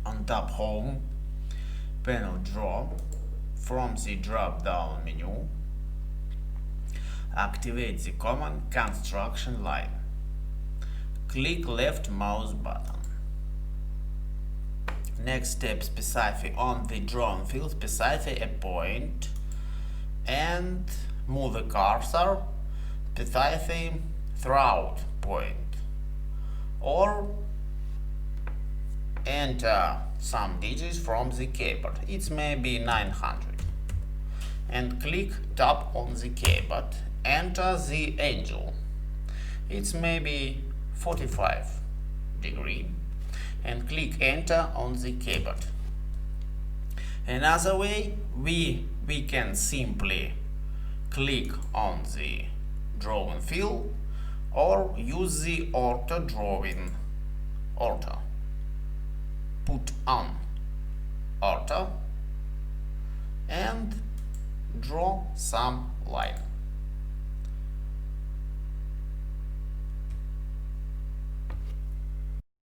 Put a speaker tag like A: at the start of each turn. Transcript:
A: On top Home panel, Draw. From the drop-down menu, activate the command Construction Line. Click left mouse button. Next step, specify on the drawn field, specify a point and move the cursor, specify throughout point, or enter some digits from the keyboard. It may be 900. And click tap on the keyboard. Enter the angle. It may be 45 degree. And click enter on the keyboard. Another way, we can simply click on the drawing field or use the auto drawing auto. Put on auto and draw some line.